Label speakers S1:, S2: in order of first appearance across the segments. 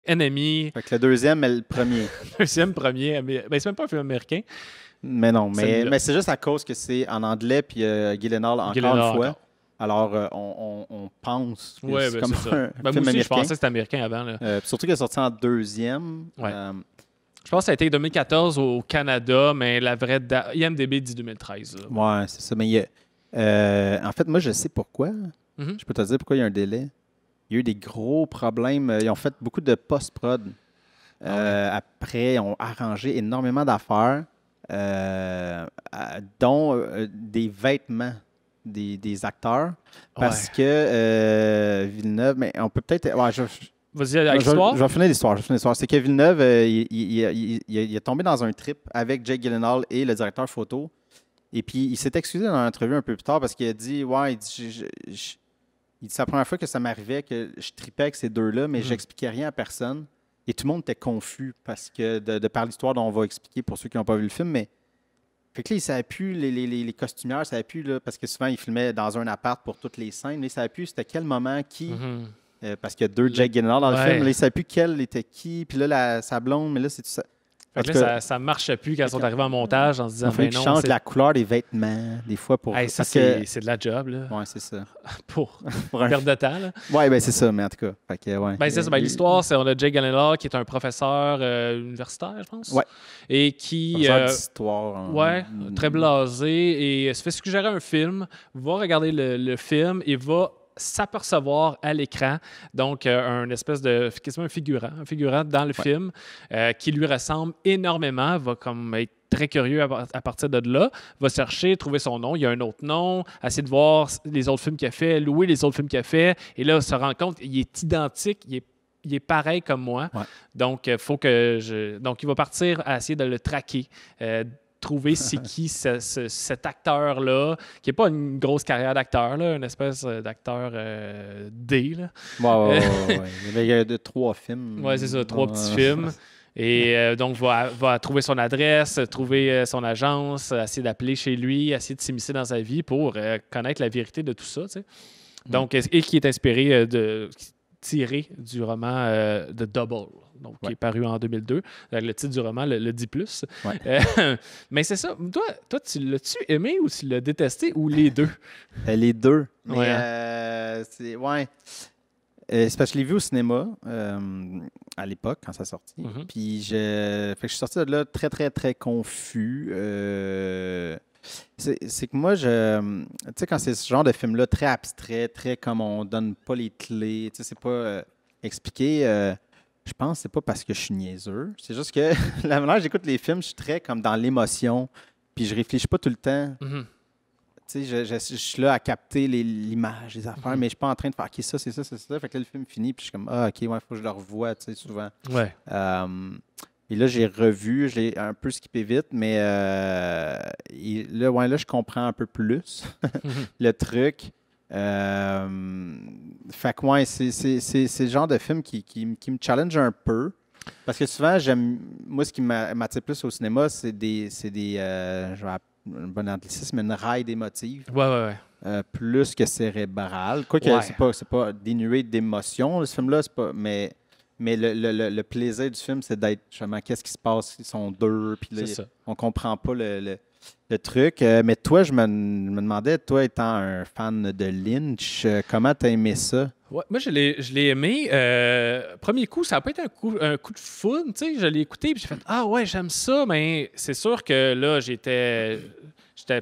S1: Enemy.
S2: Fait que le deuxième est le premier.
S1: Deuxième, premier. Ben, c'est même pas un film américain.
S2: Mais non,
S1: Celui-là.
S2: mais c'est juste à cause que c'est en anglais, puis Gyllenhaal encore
S1: Gyllenhaal
S2: une fois.
S1: encore.
S2: Alors, on pense que
S1: Ouais,
S2: c'est
S1: ben,
S2: comme
S1: c'est ça.
S2: un
S1: Ben,
S2: film
S1: moi aussi, je
S2: américain.
S1: pensais que c'était américain avant. Là.
S2: Surtout qu'il est sorti en deuxième.
S1: Ouais. Je pense que ça a été 2014 au Canada, mais la vraie date, IMDb dit 2013. Là.
S2: Ouais, c'est ça. Mais en fait, moi, je sais pourquoi.
S1: Mhm.
S2: Je peux te dire pourquoi il y a un délai. Il y a eu des gros problèmes. Ils ont fait beaucoup de post-prod. Après, ils ont arrangé énormément d'affaires, dont des vêtements des acteurs. Parce que Villeneuve, mais on peut peut-être. Ouais,
S1: Vas-y, avec l'histoire.
S2: je vais finir l'histoire. C'est que Villeneuve, il est tombé dans un trip avec Jake Gyllenhaal et le directeur photo. Et puis, il s'est excusé dans l'entrevue un peu plus tard parce qu'il a dit, ouais, il dit, il dit, c'est la première fois que ça m'arrivait que je tripais avec ces deux-là, mais j'expliquais rien à personne. Et tout le monde était confus parce que de par l'histoire dont on va expliquer pour ceux qui n'ont pas vu le film, mais fait que là, il ne savait plus, les costumières, ne savaient plus, là, parce que souvent, ils filmaient dans un appart pour toutes les scènes. Là, ils ne savaient plus c'était quel moment, qui. Parce qu'il y a deux Jake Gyllenhaal dans le film. Là, ils ne savaient plus quel était qui. Puis là, sa blonde, mais là, c'est tout ça.
S1: Fait que là, ça ne marchait plus quand ils sont arrivés en montage en se disant,
S2: il change la couleur des vêtements, des fois, pour...
S1: Hey, ça, c'est de la job, là.
S2: Oui, c'est ça.
S1: pour perdre de temps, là.
S2: Oui, ben c'est ça, mais en tout cas. Fait que, ouais.
S1: Ben, c'est ça. Ben, l'histoire, c'est on a Jake Gyllenhaal qui est un professeur universitaire, je pense.
S2: Oui.
S1: Et qui...
S2: Professeur d'histoire.
S1: Ouais, très blasé. Et se fait suggérer un film, va regarder le film et va s'apercevoir à l'écran, donc un espèce de quasiment un figurant dans le film qui lui ressemble énormément, va comme être très curieux à partir de là, va chercher, trouver son nom, il y a un autre nom, essayer de voir les autres films qu'il a fait, louer les autres films qu'il a fait, et là, se rend compte qu'il est identique, il est pareil comme moi, donc faut que donc il va partir à essayer de le traquer, trouver c'est qui cet acteur-là, qui n'est pas une grosse carrière d'acteur, là, une espèce d'acteur D. Là.
S2: Ouais. Il y a 3 films.
S1: Oui, c'est ça, 3 petits films. Et donc, va trouver son adresse, trouver son agence, essayer d'appeler chez lui, essayer de s'immiscer dans sa vie pour connaître la vérité de tout ça. Tu sais. Donc, et qui est inspiré tiré du roman de Double, donc, qui est paru en 2002. Le titre du roman le dit plus. Ouais. Mais c'est ça. Toi, tu l'as-tu aimé ou tu l'as détesté ou les deux?
S2: Les deux. Mais,
S1: ouais.
S2: C'est parce que je l'ai vu au cinéma à l'époque, quand ça sortit. Puis je suis sorti de là très, très, très confus. C'est que moi, tu sais, quand c'est ce genre de film-là, très abstrait, très comme on donne pas les clés, tu sais, c'est pas expliqué. Je pense que c'est pas parce que je suis niaiseux. C'est juste que la manière dont j'écoute les films, je suis très comme dans l'émotion, puis je réfléchis pas tout le temps. Tu sais, je suis là à capter l'image, les affaires, mais je suis pas en train de faire « OK, ça, c'est ça, c'est ça ». Fait que là, le film finit, puis je suis comme « Ah, OK, il faut que je le revoie », tu sais, souvent.
S1: Ouais.
S2: Et là, j'ai revu, je l'ai un peu skippé vite, mais là, je comprends un peu plus le truc. Fait que, ouais, c'est le genre de film qui me challenge un peu. Parce que souvent, moi, ce qui m'attire plus au cinéma, c'est des je vais un bon anglicisme, une ride émotive.
S1: Ouais.
S2: Plus que cérébrale. Quoique, c'est pas dénué d'émotion, ce film-là, c'est pas. Mais le plaisir du film, c'est d'être justement qu'est-ce qui se passe, ils sont deux, puis là, on comprend pas le truc. Mais toi, je me demandais, toi étant un fan de Lynch, comment t'as aimé ça?
S1: Ouais, moi, je l'ai aimé. Premier coup, ça n'a pas été un coup de foudre. Tu sais, je l'ai écouté et j'ai fait « Ah ouais, j'aime ça », mais c'est sûr que là, j'étais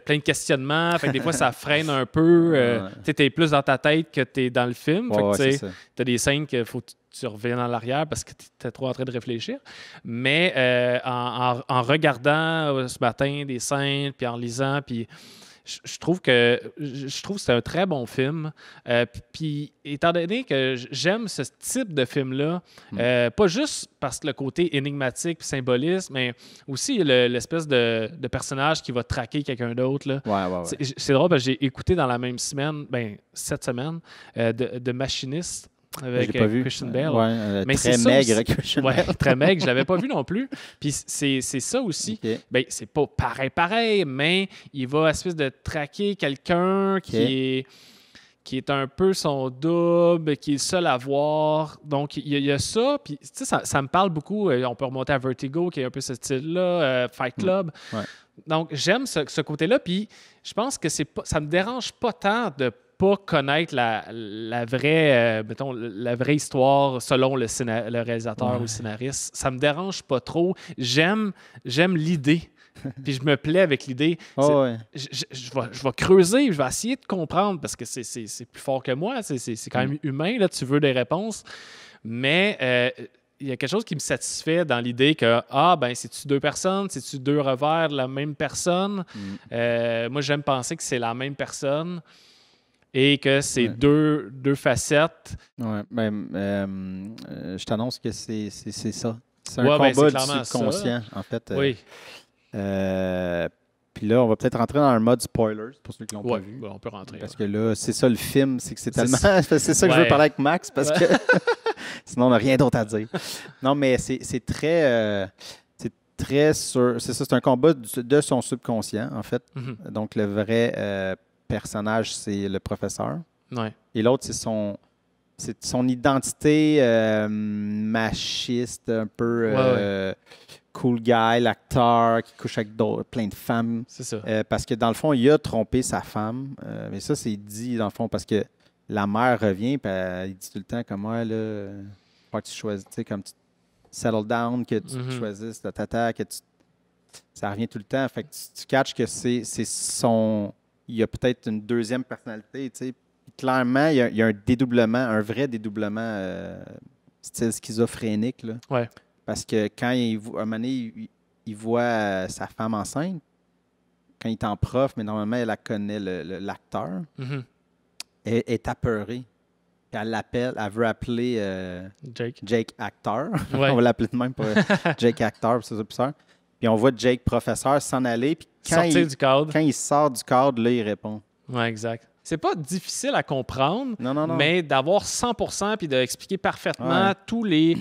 S1: plein de questionnements. Fait que des fois, ça freine un peu. Tu es plus dans ta tête que tu es dans le film. Fait que tu as des scènes qu'il faut que tu reviennes en arrière parce que tu étais trop en train de réfléchir. Mais en regardant ce matin des scènes, puis en lisant, puis je trouve que c'est un très bon film. Puis, étant donné que j'aime ce type de film-là, pas juste parce que le côté énigmatique et symboliste, mais aussi l'espèce de personnage qui va traquer quelqu'un d'autre. Là.
S2: Ouais.
S1: C'est drôle parce que j'ai écouté dans la même semaine, cette semaine, de Machiniste. Avec Christian Bale.
S2: Mais très maigre, Christian Bale.
S1: Très maigre. Je ne l'avais pas vu non plus. Puis c'est ça aussi. Okay. Ben, c'est pas pareil, mais il va espèce de traquer quelqu'un qui qui est un peu son double, qui est le seul à voir. Donc, il y a ça. Puis, tu sais, ça me parle beaucoup. On peut remonter à Vertigo, qui est un peu ce style-là, Fight Club.
S2: Ouais.
S1: Donc, j'aime ce côté-là. Puis, je pense que ça me dérange pas tant de pas connaître la vraie, mettons, la vraie histoire selon le réalisateur ou le scénariste. Ça me dérange pas trop. J'aime l'idée. Puis je me plais avec l'idée. Je vais creuser, je vais essayer de comprendre parce que c'est plus fort que moi. C'est quand même humain. Là, tu veux des réponses. Mais il y a quelque chose qui me satisfait dans l'idée que, c'est-tu deux personnes? C'est-tu deux revers de la même personne? Moi, j'aime penser que c'est la même personne et que c'est deux facettes.
S2: Ouais, je t'annonce que c'est ça. C'est un combat du subconscient, en fait.
S1: Oui.
S2: Puis là, on va peut-être rentrer dans un mode spoilers pour ceux qui l'ont pas vu.
S1: On peut rentrer.
S2: Parce que là, c'est ça le film, c'est que c'est tellement. C'est ça que je veux parler avec Max parce que sinon on n'a rien d'autre à dire. Non, mais c'est très. C'est ça, c'est un combat de son subconscient, en fait.
S1: Mm-hmm.
S2: Donc, le vrai personnage, c'est le professeur.
S1: Ouais.
S2: Et l'autre, c'est son identité machiste, un peu cool guy, l'acteur qui couche avec plein de femmes.
S1: C'est ça.
S2: Parce que dans le fond, il a trompé sa femme. Mais ça, c'est dit dans le fond parce que la mère revient et elle dit tout le temps comme moi, là, faut que tu choisis, tu sais, comme tu settle down, que tu choisisses ta tata, ça revient tout le temps. Fait que tu catches que c'est son. Il y a peut-être une deuxième personnalité, tu sais. Clairement, il y a un dédoublement, un vrai dédoublement style schizophrénique. Là.
S1: Ouais.
S2: Parce que quand à un moment donné, il voit sa femme enceinte, quand il est en prof, mais normalement, elle la connaît, l'acteur, elle est apeurée. Puis elle l'appelle, elle veut appeler Jake acteur.
S1: Ouais.
S2: On va l'appeler de même pour Jake acteur, c'est ça plus ça. Puis on voit Jake professeur s'en aller. Puis
S1: sortir du cadre.
S2: Quand il sort du cadre, là, il répond.
S1: Oui, exact. C'est pas difficile à comprendre,
S2: non.
S1: mais d'avoir 100% puis d'expliquer parfaitement tous les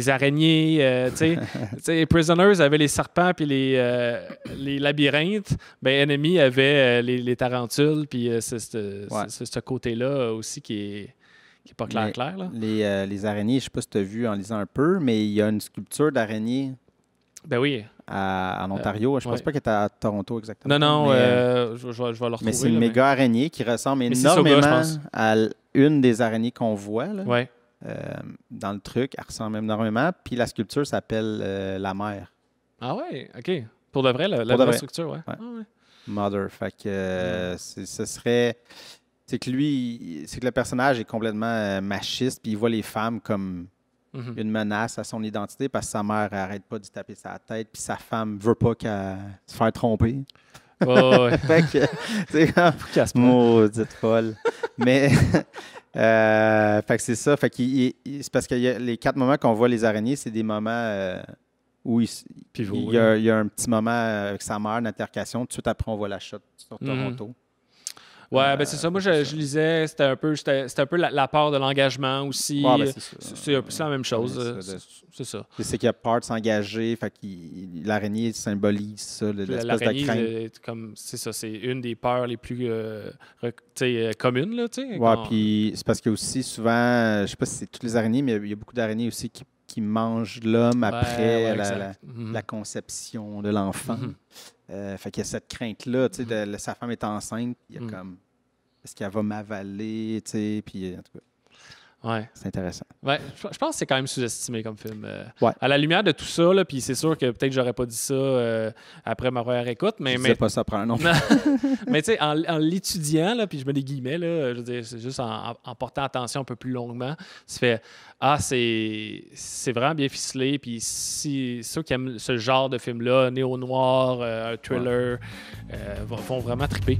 S1: araignées. Tu sais, Prisoners avait les serpents puis les labyrinthes. Ben, Enemy avait les tarentules. Puis c'est ce côté-là aussi qui est pas clair. Là.
S2: Les araignées, je sais pas si tu as vu en lisant un peu, mais il y a une sculpture d'araignée.
S1: Ben oui.
S2: En Ontario. Je pense pas qu'elle est à Toronto exactement.
S1: Non, je vais le retrouver.
S2: Mais c'est une méga araignée qui ressemble énormément à une des araignées qu'on voit là, dans le truc. Elle ressemble énormément. Puis la sculpture s'appelle La Mère.
S1: Ah ouais, OK. Pour de vrai, la vraie structure, ouais. Ah, ouais.
S2: Mother. Fait que ce serait... C'est que lui, c'est que le personnage est complètement machiste, puis il voit les femmes comme... une menace à son identité parce que sa mère n'arrête pas de taper sa tête puis sa femme veut pas qu'elle se fasse tromper. Fait que, c'est comme maudite folle. Mais, fait que c'est ça. Fait que c'est parce que les 4 moments qu'on voit les araignées, c'est des moments où il y a un petit moment avec sa mère, une altercation. Tout de suite après, on voit la shot sur Toronto.
S1: Ouais, ben c'est ça. Moi, je lisais, c'était un peu la part de l'engagement aussi.
S2: Ouais, ben
S1: c'est la même chose. C'est ça.
S2: C'est qu'il y a peur de s'engager, fait que l'araignée symbolise ça, l'espèce de crainte.
S1: C'est ça, c'est une des peurs les plus communes. Là,
S2: ouais, puis c'est parce que aussi souvent, je sais pas si c'est toutes les araignées, mais il y a beaucoup d'araignées aussi qui mangent l'homme après la conception de l'enfant. Fait qu'il y a cette crainte-là, tu sais, sa femme est enceinte, il y a comme, est-ce qu'elle va m'avaler, tu sais, puis en tout cas.
S1: Ouais.
S2: C'est intéressant.
S1: Ouais, je pense que c'est quand même sous-estimé comme film. À la lumière de tout ça, là, puis c'est sûr que peut-être que j'aurais pas dit ça après ma première écoute, mais...
S2: Je pas ça prendre, non.
S1: Mais tu sais, en l'étudiant, là, puis je mets des guillemets, là, je veux dire, c'est juste en portant attention un peu plus longuement, tu fais « Ah, c'est vraiment bien ficelé », puis si ceux qui aiment ce genre de film-là, néo-noir, un thriller, vont vraiment triper.